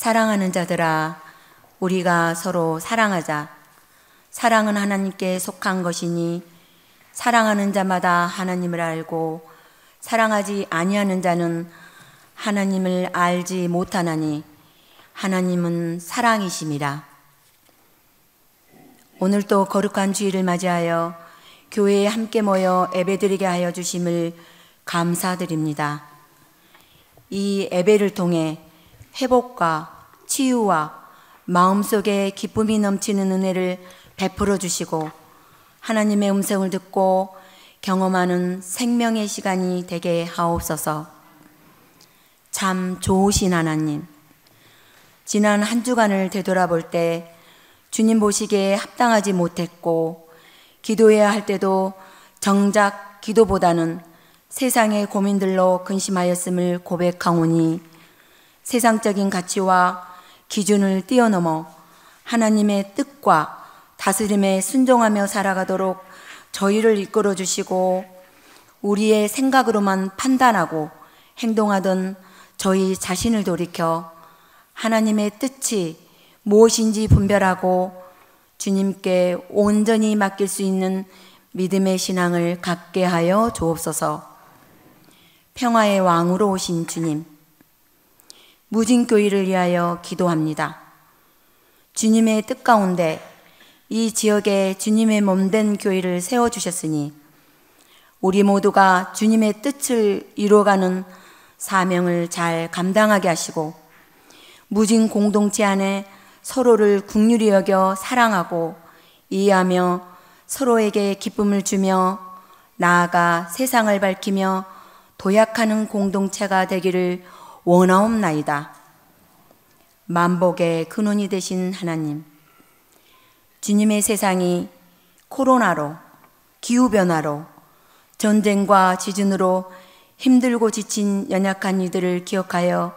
사랑하는 자들아, 우리가 서로 사랑하자. 사랑은 하나님께 속한 것이니 사랑하는 자마다 하나님을 알고 사랑하지 아니하는 자는 하나님을 알지 못하나니 하나님은 사랑이심이라. 오늘도 거룩한 주일을 맞이하여 교회에 함께 모여 예배드리게 하여 주심을 감사드립니다. 이 예배를 통해 회복과 치유와 마음속에 기쁨이 넘치는 은혜를 베풀어 주시고 하나님의 음성을 듣고 경험하는 생명의 시간이 되게 하옵소서. 참 좋으신 하나님, 지난 한 주간을 되돌아볼 때 주님 보시기에 합당하지 못했고 기도해야 할 때도 정작 기도보다는 세상의 고민들로 근심하였음을 고백하오니 세상적인 가치와 기준을 뛰어넘어 하나님의 뜻과 다스림에 순종하며 살아가도록 저희를 이끌어 주시고 우리의 생각으로만 판단하고 행동하던 저희 자신을 돌이켜 하나님의 뜻이 무엇인지 분별하고 주님께 온전히 맡길 수 있는 믿음의 신앙을 갖게 하여 주옵소서. 평화의 왕으로 오신 주님, 무진교회를 위하여 기도합니다. 주님의 뜻 가운데 이 지역에 주님의 몸된 교회를 세워주셨으니 우리 모두가 주님의 뜻을 이루어가는 사명을 잘 감당하게 하시고 무진 공동체 안에 서로를 긍휼히 여겨 사랑하고 이해하며 서로에게 기쁨을 주며 나아가 세상을 밝히며 도약하는 공동체가 되기를 원하옵나이다. 만복의 근원이 되신 하나님, 주님의 세상이 코로나로, 기후변화로, 전쟁과 지진으로 힘들고 지친 연약한 이들을 기억하여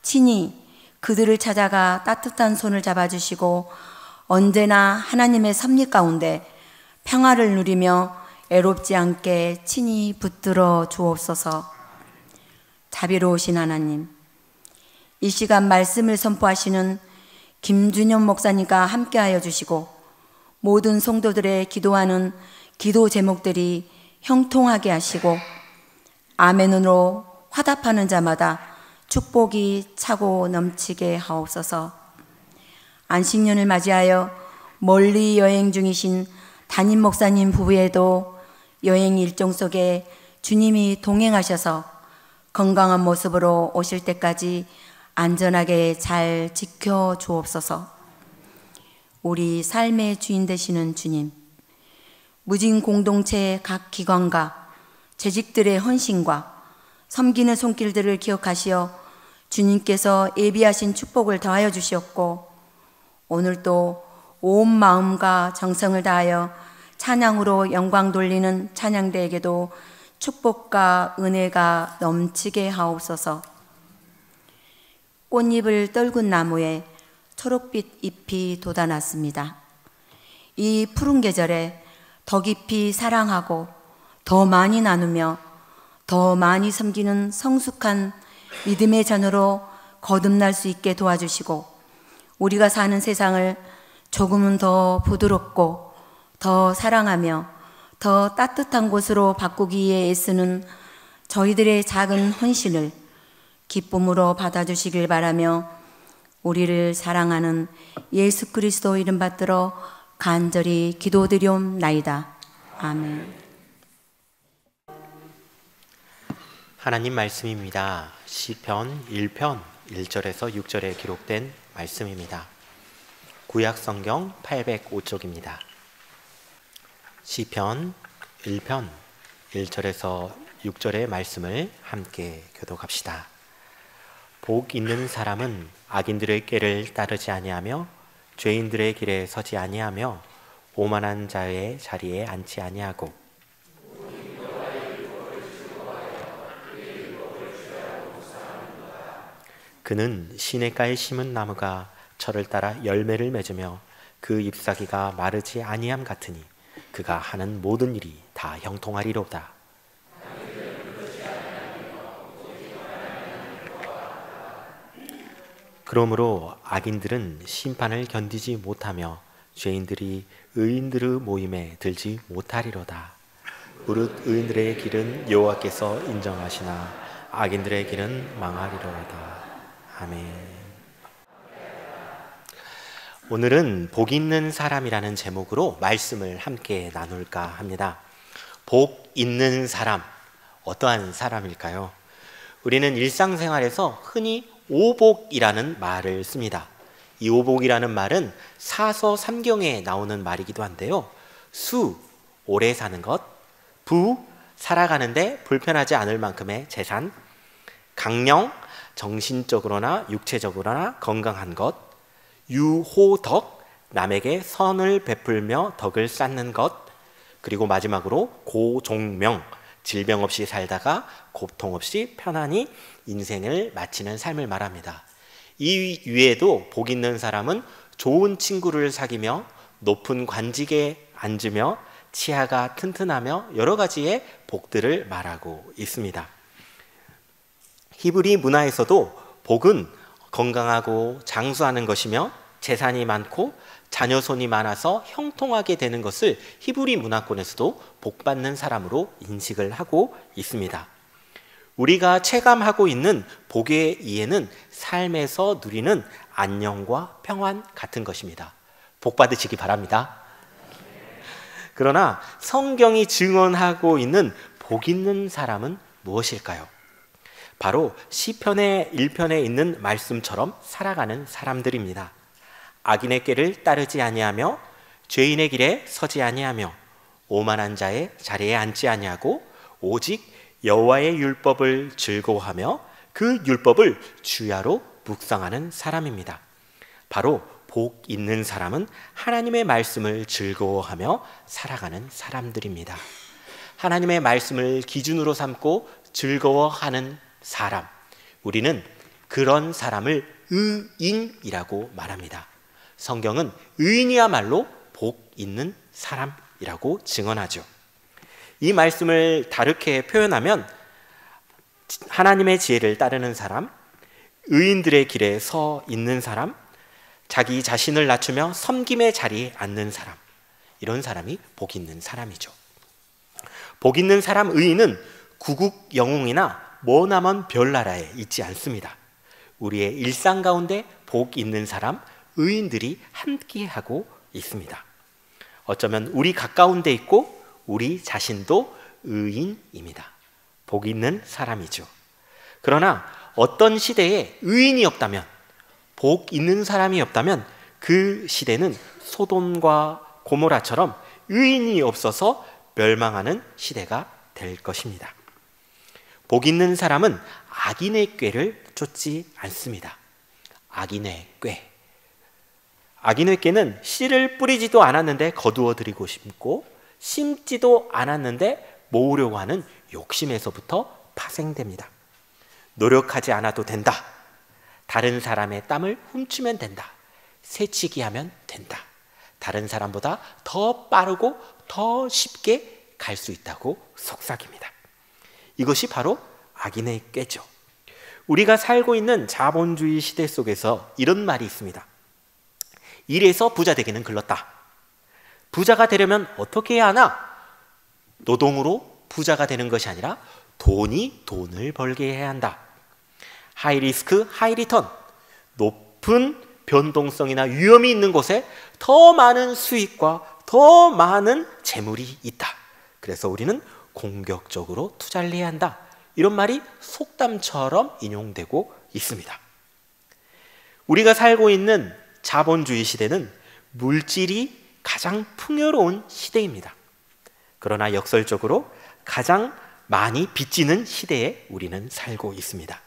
친히 그들을 찾아가 따뜻한 손을 잡아주시고 언제나 하나님의 섭리 가운데 평화를 누리며 애롭지 않게 친히 붙들어 주옵소서. 자비로우신 하나님, 이 시간 말씀을 선포하시는 김준현 목사님과 함께하여 주시고 모든 성도들의 기도하는 기도 제목들이 형통하게 하시고 아멘으로 화답하는 자마다 축복이 차고 넘치게 하옵소서. 안식년을 맞이하여 멀리 여행 중이신 담임 목사님 부부에도 여행 일정 속에 주님이 동행하셔서 건강한 모습으로 오실 때까지 안전하게 잘 지켜 주옵소서. 우리 삶의 주인 되시는 주님, 무진 공동체의 각 기관과 재직들의 헌신과 섬기는 손길들을 기억하시어 주님께서 예비하신 축복을 더하여 주시었고 오늘도 온 마음과 정성을 다하여 찬양으로 영광 돌리는 찬양대에게도 축복과 은혜가 넘치게 하옵소서. 꽃잎을 떨군 나무에 초록빛 잎이 돋아났습니다. 이 푸른 계절에 더 깊이 사랑하고 더 많이 나누며 더 많이 섬기는 성숙한 믿음의 자녀로 거듭날 수 있게 도와주시고 우리가 사는 세상을 조금은 더 부드럽고 더 사랑하며 더 따뜻한 곳으로 바꾸기 위해 애쓰는 저희들의 작은 헌신을 기쁨으로 받아주시길 바라며 우리를 사랑하는 예수 그리스도 이름 받들어 간절히 기도드리옵나이다. 아멘. 하나님 말씀입니다. 시편 1편 1절에서 6절에 기록된 말씀입니다. 구약성경 805쪽입니다. 시편 1편 1절에서 6절의 말씀을 함께 교독합시다. 복 있는 사람은 악인들의 꾀를 따르지 아니하며 죄인들의 길에 서지 아니하며 오만한 자의 자리에 앉지 아니하고 그는 시냇가에 심은 나무가 철을 따라 열매를 맺으며 그 잎사귀가 마르지 아니함 같으니 그가 하는 모든 일이 다 형통하리로다. 그러므로 악인들은 심판을 견디지 못하며 죄인들이 의인들의 모임에 들지 못하리로다. 무릇 의인들의 길은 여호와께서 인정하시나 악인들의 길은 망하리로다. 아멘. 오늘은 복 있는 사람이라는 제목으로 말씀을 함께 나눌까 합니다. 복 있는 사람, 어떠한 사람일까요? 우리는 일상생활에서 흔히 오복이라는 말을 씁니다. 이 오복이라는 말은 사서 삼경에 나오는 말이기도 한데요. 수, 오래 사는 것; 부, 살아가는데 불편하지 않을 만큼의 재산; 강령, 정신적으로나 육체적으로나 건강한 것; 유호덕, 남에게 선을 베풀며 덕을 쌓는 것; 그리고 마지막으로 고종명, 질병 없이 살다가 고통 없이 편안히 인생을 마치는 삶을 말합니다. 이 위에도 복 있는 사람은 좋은 친구를 사귀며 높은 관직에 앉으며 치아가 튼튼하며 여러 가지의 복들을 말하고 있습니다. 히브리 문화에서도 복은 건강하고 장수하는 것이며 재산이 많고 자녀손이 많아서 형통하게 되는 것을 히브리 문화권에서도 복받는 사람으로 인식을 하고 있습니다. 우리가 체감하고 있는 복의 이해는 삶에서 누리는 안녕과 평안 같은 것입니다. 복 받으시기 바랍니다. 그러나 성경이 증언하고 있는 복 있는 사람은 무엇일까요? 바로 시편의 1편에 있는 말씀처럼 살아가는 사람들입니다. 악인의 꾀를 따르지 아니하며 죄인의 길에 서지 아니하며 오만한 자의 자리에 앉지 아니하고 오직 여호와의 율법을 즐거워하며 그 율법을 주야로 묵상하는 사람입니다. 바로 복 있는 사람은 하나님의 말씀을 즐거워하며 살아가는 사람들입니다. 하나님의 말씀을 기준으로 삼고 즐거워하는 사람, 우리는 그런 사람을 의인이라고 말합니다. 성경은 의인이야말로 복 있는 사람이라고 증언하죠. 이 말씀을 다르게 표현하면 하나님의 지혜를 따르는 사람, 의인들의 길에 서 있는 사람, 자기 자신을 낮추며 섬김의 자리에 앉는 사람, 이런 사람이 복 있는 사람이죠. 복 있는 사람 의인은 구국 영웅이나 머나먼 별나라에 있지 않습니다. 우리의 일상 가운데 복 있는 사람, 의인들이 함께하고 있습니다. 어쩌면 우리 가까운 데 있고 우리 자신도 의인입니다. 복 있는 사람이죠. 그러나 어떤 시대에 의인이 없다면, 복 있는 사람이 없다면 그 시대는 소돔과 고모라처럼 의인이 없어서 멸망하는 시대가 될 것입니다. 복 있는 사람은 악인의 꾀를 쫓지 않습니다. 악인의 꾀. 악인의 꾀는 씨를 뿌리지도 않았는데 거두어 들이고 싶고 심지도 않았는데 모으려고 하는 욕심에서부터 파생됩니다. 노력하지 않아도 된다. 다른 사람의 땀을 훔치면 된다. 새치기 하면 된다. 다른 사람보다 더 빠르고 더 쉽게 갈 수 있다고 속삭입니다. 이것이 바로 악인의 꾀죠. 우리가 살고 있는 자본주의 시대 속에서 이런 말이 있습니다. 일해서 부자 되기는 글렀다. 부자가 되려면 어떻게 해야 하나? 노동으로 부자가 되는 것이 아니라 돈이 돈을 벌게 해야 한다. 하이 리스크, 하이 리턴. 높은 변동성이나 위험이 있는 곳에 더 많은 수익과 더 많은 재물이 있다. 그래서 우리는 공격적으로 투자를 해야 한다. 이런 말이 속담처럼 인용되고 있습니다. 우리가 살고 있는 자본주의 시대는 물질이 가장 풍요로운 시대입니다. 그러나 역설적으로 가장 많이 빚지는 시대에 우리는 살고 있습니다.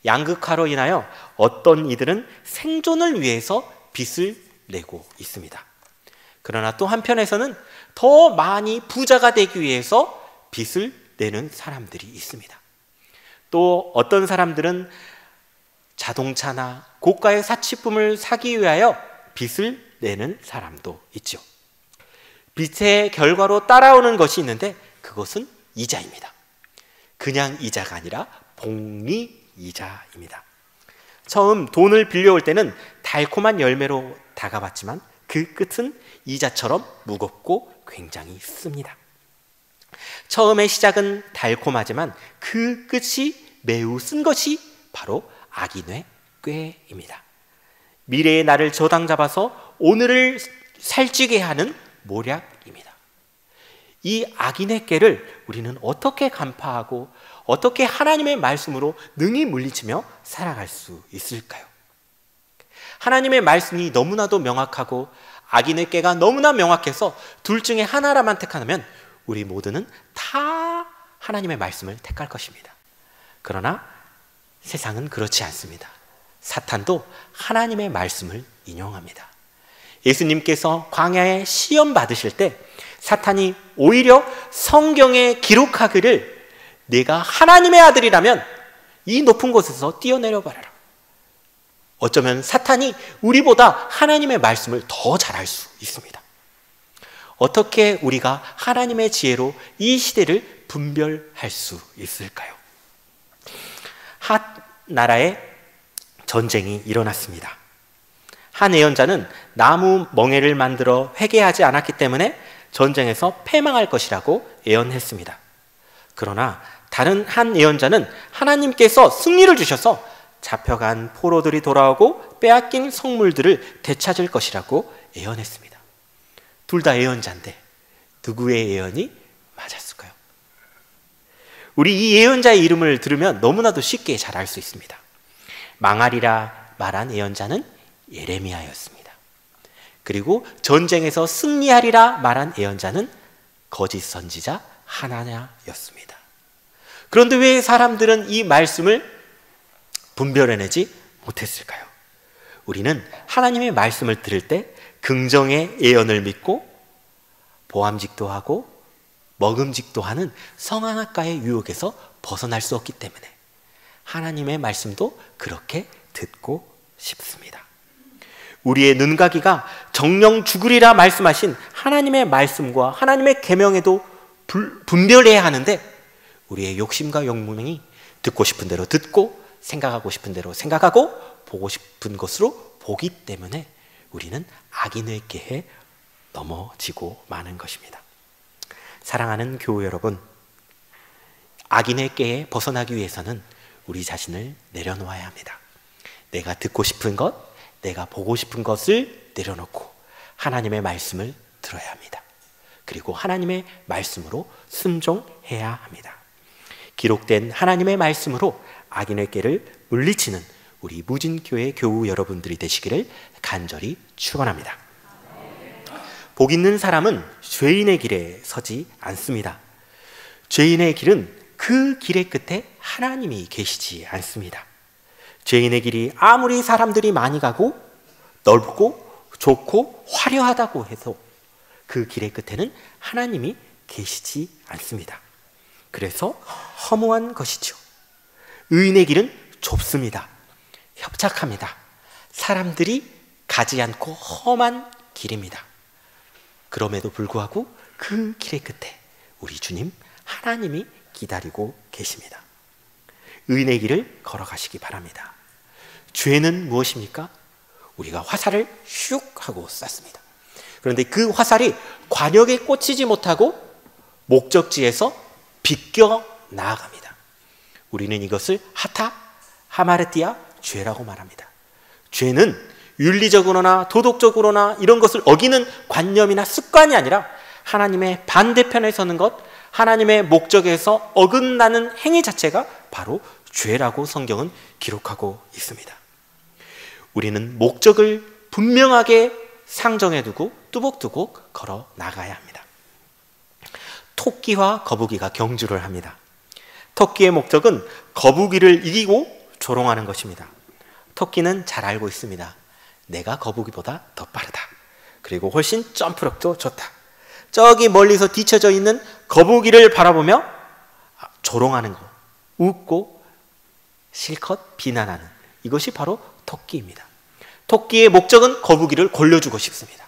양극화로 인하여 어떤 이들은 생존을 위해서 빚을 내고 있습니다. 그러나 또 한편에서는 더 많이 부자가 되기 위해서 빚을 내는 사람들이 있습니다. 또 어떤 사람들은 자동차나 고가의 사치품을 사기 위하여 빚을 내는 사람도 있죠. 빚의 결과로 따라오는 것이 있는데 그것은 이자입니다. 그냥 이자가 아니라 복리 이자입니다. 처음 돈을 빌려올 때는 달콤한 열매로 다가왔지만 그 끝은 이자처럼 무겁고 굉장히 씁니다. 처음의 시작은 달콤하지만 그 끝이 매우 쓴 것이 바로 악인의 꾀입니다. 미래의 나를 저당 잡아서 오늘을 살찌게 하는 모략입니다. 이 악인의 꾀를 우리는 어떻게 간파하고 어떻게 하나님의 말씀으로 능히 물리치며 살아갈 수 있을까요? 하나님의 말씀이 너무나도 명확하고 악인의 꾀가 너무나 명확해서 둘 중에 하나라만 택하면 우리 모두는 다 하나님의 말씀을 택할 것입니다. 그러나 세상은 그렇지 않습니다. 사탄도 하나님의 말씀을 인용합니다. 예수님께서 광야에 시험 받으실 때 사탄이 오히려 성경에 기록하기를 내가 하나님의 아들이라면 이 높은 곳에서 뛰어내려 버려라. 어쩌면 사탄이 우리보다 하나님의 말씀을 더 잘할 수 있습니다. 어떻게 우리가 하나님의 지혜로 이 시대를 분별할 수 있을까요? 한 나라에 전쟁이 일어났습니다. 한 예언자는 나무 멍에를 만들어 회개하지 않았기 때문에 전쟁에서 패망할 것이라고 예언했습니다. 그러나 다른 한 예언자는 하나님께서 승리를 주셔서 잡혀간 포로들이 돌아오고 빼앗긴 성물들을 되찾을 것이라고 예언했습니다. 둘 다 예언자인데 누구의 예언이 맞았을까요? 우리 이 예언자의 이름을 들으면 너무나도 쉽게 잘 알 수 있습니다. 망하리라 말한 예언자는 예레미야였습니다. 그리고 전쟁에서 승리하리라 말한 예언자는 거짓 선지자 하나냐였습니다. 그런데 왜 사람들은 이 말씀을 분별해내지 못했을까요? 우리는 하나님의 말씀을 들을 때 긍정의 예언을 믿고 보암직도 하고 먹음직도 하는 성악가의 유혹에서 벗어날 수 없기 때문에 하나님의 말씀도 그렇게 듣고 싶습니다. 우리의 눈가기가 정령 죽으리라 말씀하신 하나님의 말씀과 하나님의 계명에도 분별해야 하는데 우리의 욕심과 욕망이 듣고 싶은 대로 듣고 생각하고 싶은 대로 생각하고 보고 싶은 것으로 보기 때문에 우리는 악인의 꾀에 넘어지고 마는 것입니다. 사랑하는 교우 여러분, 악인의 꾀에 벗어나기 위해서는 우리 자신을 내려놓아야 합니다. 내가 듣고 싶은 것, 내가 보고 싶은 것을 내려놓고 하나님의 말씀을 들어야 합니다. 그리고 하나님의 말씀으로 순종해야 합니다. 기록된 하나님의 말씀으로 악인의 꾀를 물리치는 우리 무진교회 교우 여러분들이 되시기를 간절히 축원합니다. 복 있는 사람은 죄인의 길에 서지 않습니다. 죄인의 길은 그 길의 끝에 하나님이 계시지 않습니다. 죄인의 길이 아무리 사람들이 많이 가고 넓고 좋고 화려하다고 해서 그 길의 끝에는 하나님이 계시지 않습니다. 그래서 허무한 것이죠. 의인의 길은 좁습니다. 협착합니다. 사람들이 가지 않고 험한 길입니다. 그럼에도 불구하고 그 길의 끝에 우리 주님 하나님이 기다리고 계십니다. 의인의 길을 걸어가시기 바랍니다. 죄는 무엇입니까? 우리가 화살을 슉 하고 쐈습니다. 그런데 그 화살이 관역에 꽂히지 못하고 목적지에서 비껴 나아갑니다. 우리는 이것을 하타, 하마르티아, 죄라고 말합니다. 죄는 윤리적으로나 도덕적으로나 이런 것을 어기는 관념이나 습관이 아니라 하나님의 반대편에 서는 것, 하나님의 목적에서 어긋나는 행위 자체가 바로 죄라고 성경은 기록하고 있습니다. 우리는 목적을 분명하게 상정해두고 뚜벅뚜벅 걸어 나가야 합니다. 토끼와 거북이가 경주를 합니다. 토끼의 목적은 거북이를 이기고 조롱하는 것입니다. 토끼는 잘 알고 있습니다. 내가 거북이보다 더 빠르다. 그리고 훨씬 점프력도 좋다. 저기 멀리서 뒤쳐져 있는 거북이를 바라보며 조롱하는 것, 웃고 실컷 비난하는 이것이 바로 토끼입니다. 토끼의 목적은 거북이를 골려주고 싶습니다.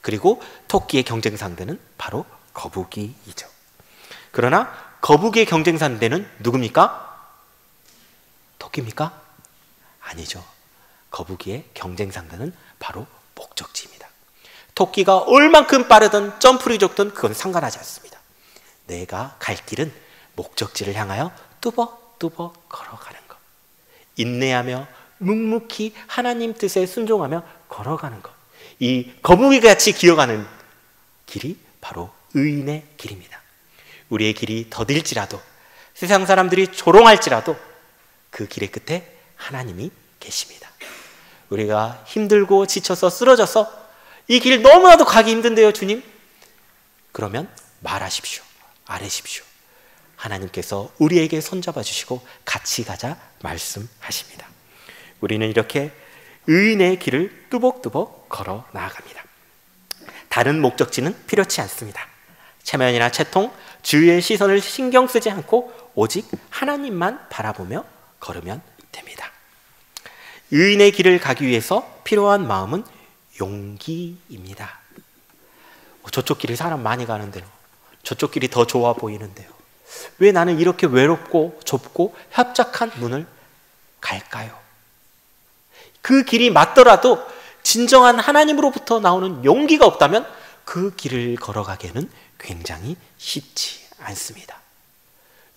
그리고 토끼의 경쟁 상대는 바로 거북이이죠. 그러나 거북이의 경쟁 상대는 누굽니까? 토끼입니까? 아니죠. 거북이의 경쟁 상대는 바로 목적지입니다. 토끼가 얼만큼 빠르든 점프를 줬든 그건 상관하지 않습니다. 내가 갈 길은 목적지를 향하여 뚜벅뚜벅 걸어가는 것. 인내하며 묵묵히 하나님 뜻에 순종하며 걸어가는 것. 이 거북이같이 기어가는 길이 바로 의인의 길입니다. 우리의 길이 더딜지라도, 세상 사람들이 조롱할지라도 그 길의 끝에 하나님이 계십니다. 우리가 힘들고 지쳐서 쓰러져서 이 길 너무나도 가기 힘든데요, 주님? 그러면 말하십시오. 아뢰십시오. 하나님께서 우리에게 손잡아 주시고 같이 가자 말씀하십니다. 우리는 이렇게 의인의 길을 뚜벅뚜벅 걸어 나아갑니다. 다른 목적지는 필요치 않습니다. 체면이나 채통, 주위의 시선을 신경 쓰지 않고 오직 하나님만 바라보며 걸으면 됩니다. 의인의 길을 가기 위해서 필요한 마음은 용기입니다. 저쪽 길이 사람 많이 가는데요. 저쪽 길이 더 좋아 보이는데요. 왜 나는 이렇게 외롭고 좁고 협착한 문을 갈까요? 그 길이 맞더라도 진정한 하나님으로부터 나오는 용기가 없다면 그 길을 걸어가기에는 굉장히 쉽지 않습니다.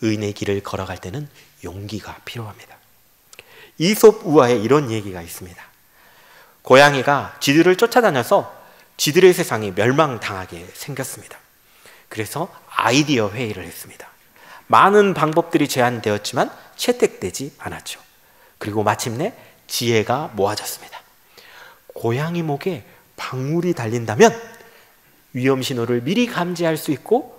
의인의 길을 걸어갈 때는 용기가 필요합니다. 이솝 우화에 이런 얘기가 있습니다. 고양이가 쥐들을 쫓아다녀서 쥐들의 세상이 멸망당하게 생겼습니다. 그래서 아이디어 회의를 했습니다. 많은 방법들이 제안되었지만 채택되지 않았죠. 그리고 마침내 지혜가 모아졌습니다. 고양이 목에 방울이 달린다면 위험 신호를 미리 감지할 수 있고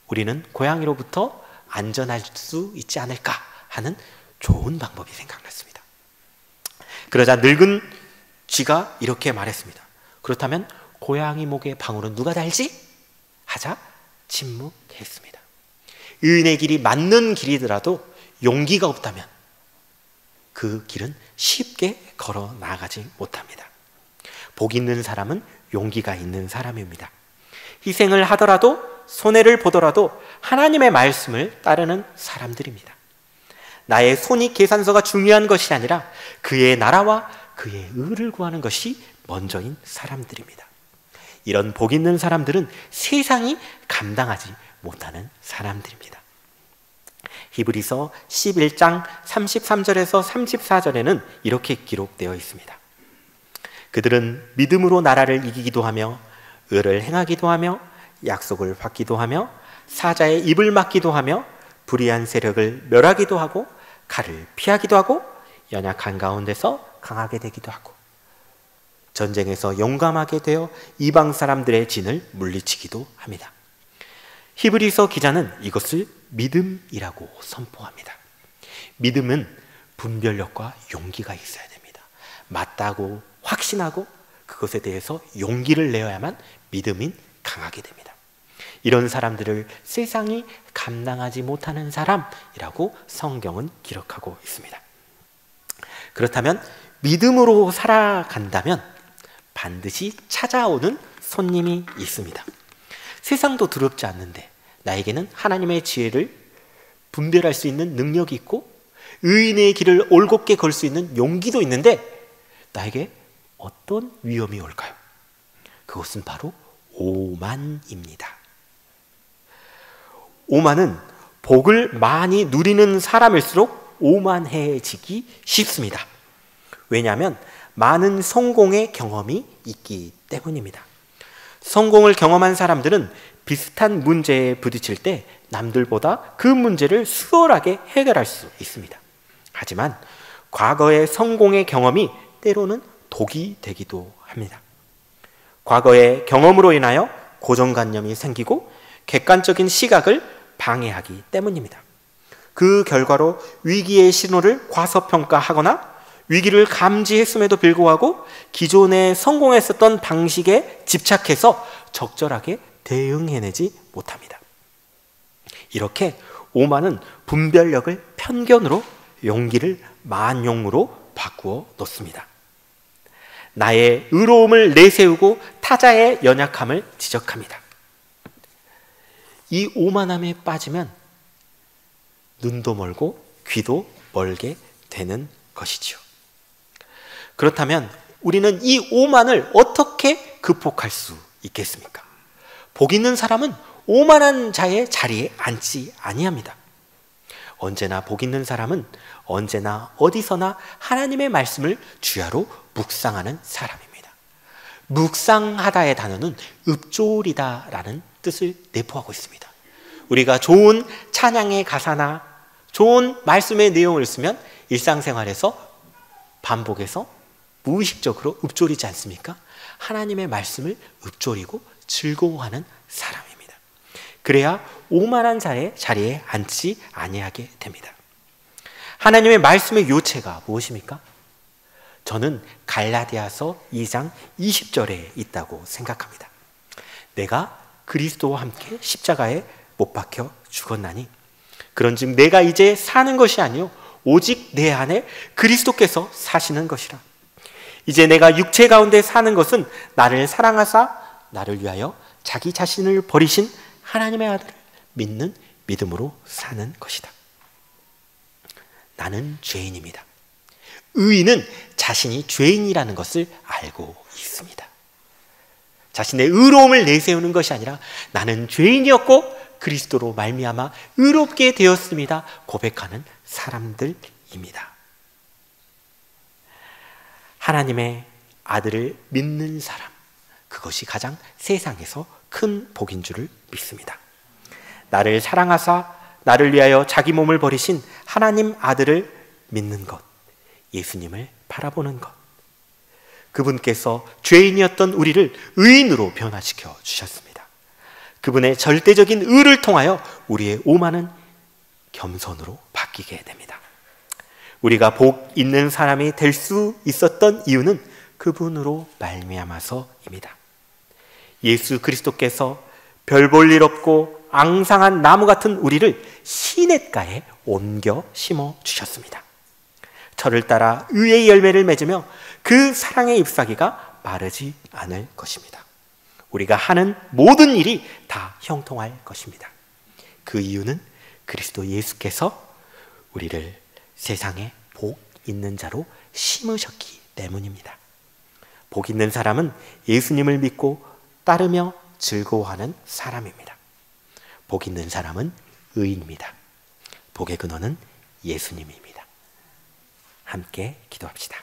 우리는 고양이로부터 안전할 수 있지 않을까 하는 좋은 방법이 생각났습니다. 그러자 늙은 쥐가 이렇게 말했습니다. 그렇다면 고양이 목에 방울은 누가 달지? 하자 침묵했습니다. 의인의 길이 맞는 길이더라도 용기가 없다면 그 길은 쉽게 걸어 나가지 못합니다. 복 있는 사람은 용기가 있는 사람입니다. 희생을 하더라도 손해를 보더라도 하나님의 말씀을 따르는 사람들입니다. 나의 손익계산서가 중요한 것이 아니라 그의 나라와 그의 의를 구하는 것이 먼저인 사람들입니다. 이런 복 있는 사람들은 세상이 감당하지 못하는 사람들입니다. 히브리서 11장 33절에서 34절에는 이렇게 기록되어 있습니다. 그들은 믿음으로 나라를 이기기도 하며 의를 행하기도 하며 약속을 받기도 하며 사자의 입을 막기도 하며 불의한 세력을 멸하기도 하고 칼을 피하기도 하고 연약한 가운데서 강하게 되기도 하고 전쟁에서 용감하게 되어 이방 사람들의 진을 물리치기도 합니다. 히브리서 기자는 이것을 믿음이라고 선포합니다. 믿음은 분별력과 용기가 있어야 됩니다. 맞다고 확신하고 그것에 대해서 용기를 내어야만 믿음이 강하게 됩니다. 이런 사람들을 세상이 감당하지 못하는 사람이라고 성경은 기록하고 있습니다. 그렇다면 믿음으로 살아간다면 반드시 찾아오는 손님이 있습니다. 세상도 두렵지 않는데 나에게는 하나님의 지혜를 분별할 수 있는 능력이 있고 의인의 길을 올곧게 걸 수 있는 용기도 있는데 나에게 어떤 위험이 올까요? 그것은 바로 오만입니다. 오만은 복을 많이 누리는 사람일수록 오만해지기 쉽습니다. 왜냐하면 많은 성공의 경험이 있기 때문입니다. 성공을 경험한 사람들은 비슷한 문제에 부딪힐 때 남들보다 그 문제를 수월하게 해결할 수 있습니다. 하지만 과거의 성공의 경험이 때로는 독이 되기도 합니다. 과거의 경험으로 인하여 고정관념이 생기고 객관적인 시각을 방해하기 때문입니다. 그 결과로 위기의 신호를 과소평가하거나 위기를 감지했음에도 불구하고 기존에 성공했었던 방식에 집착해서 적절하게 대응해내지 못합니다. 이렇게 오만은 분별력을 편견으로 용기를 만용으로 바꾸어 놓습니다. 나의 의로움을 내세우고 타자의 연약함을 지적합니다. 이 오만함에 빠지면 눈도 멀고 귀도 멀게 되는 것이지요. 그렇다면 우리는 이 오만을 어떻게 극복할 수 있겠습니까? 복 있는 사람은 오만한 자의 자리에 앉지 아니합니다. 언제나 복 있는 사람은 언제나 어디서나 하나님의 말씀을 주야로 묵상하는 사람입니다. 묵상하다의 단어는 읊조리다라는 뜻을 내포하고 있습니다. 우리가 좋은 찬양의 가사나 좋은 말씀의 내용을 쓰면 일상생활에서 반복해서 무의식적으로 읊조리지 않습니까? 하나님의 말씀을 읊조리고 즐거워하는 사람입니다. 그래야 오만한 자의 자리에 앉지 아니하게 됩니다. 하나님의 말씀의 요체가 무엇입니까? 저는 갈라디아서 2장 20절에 있다고 생각합니다. 내가 그리스도와 함께 십자가에 못 박혀 죽었나니 그런즉 내가 이제 사는 것이 아니요 오직 내 안에 그리스도께서 사시는 것이라. 이제 내가 육체 가운데 사는 것은 나를 사랑하사 나를 위하여 자기 자신을 버리신 하나님의 아들을 믿는 믿음으로 사는 것이다. 나는 죄인입니다. 의인은 자신이 죄인이라는 것을 알고 있습니다. 자신의 의로움을 내세우는 것이 아니라 나는 죄인이었고 그리스도로 말미암아 의롭게 되었습니다 고백하는 사람들입니다. 하나님의 아들을 믿는 사람, 그것이 가장 세상에서 큰 복인 줄을 믿습니다. 나를 사랑하사 나를 위하여 자기 몸을 버리신 하나님 아들을 믿는 것, 예수님을 바라보는 것, 그분께서 죄인이었던 우리를 의인으로 변화시켜 주셨습니다. 그분의 절대적인 의를 통하여 우리의 오만은 겸손으로 바뀌게 됩니다. 우리가 복 있는 사람이 될 수 있었던 이유는 그분으로 말미암아서입니다. 예수 그리스도께서 별 볼 일 없고 앙상한 나무 같은 우리를 시냇가에 옮겨 심어 주셨습니다. 저를 따라 의의 열매를 맺으며 그 사랑의 잎사귀가 마르지 않을 것입니다. 우리가 하는 모든 일이 다 형통할 것입니다. 그 이유는 그리스도 예수께서 우리를 세상에 복 있는 자로 심으셨기 때문입니다. 복 있는 사람은 예수님을 믿고 따르며 즐거워하는 사람입니다. 복 있는 사람은 의인입니다. 복의 근원은 예수님입니다. 함께 기도합시다.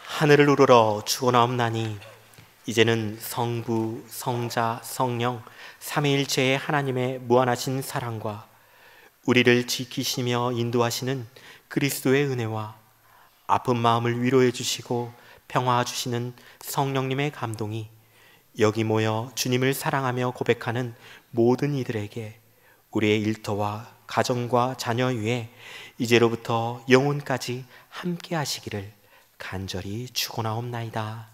하늘을 우러러 죽어나옵나니 이제는 성부, 성자, 성령 삼위일체의 하나님의 무한하신 사랑과 우리를 지키시며 인도하시는 그리스도의 은혜와 아픈 마음을 위로해 주시고 평화 주시는 성령님의 감동이 여기 모여 주님을 사랑하며 고백하는 모든 이들에게 우리의 일터와 가정과 자녀 위에 이제로부터 영혼까지 함께 하시기를 간절히 축원하옵나이다.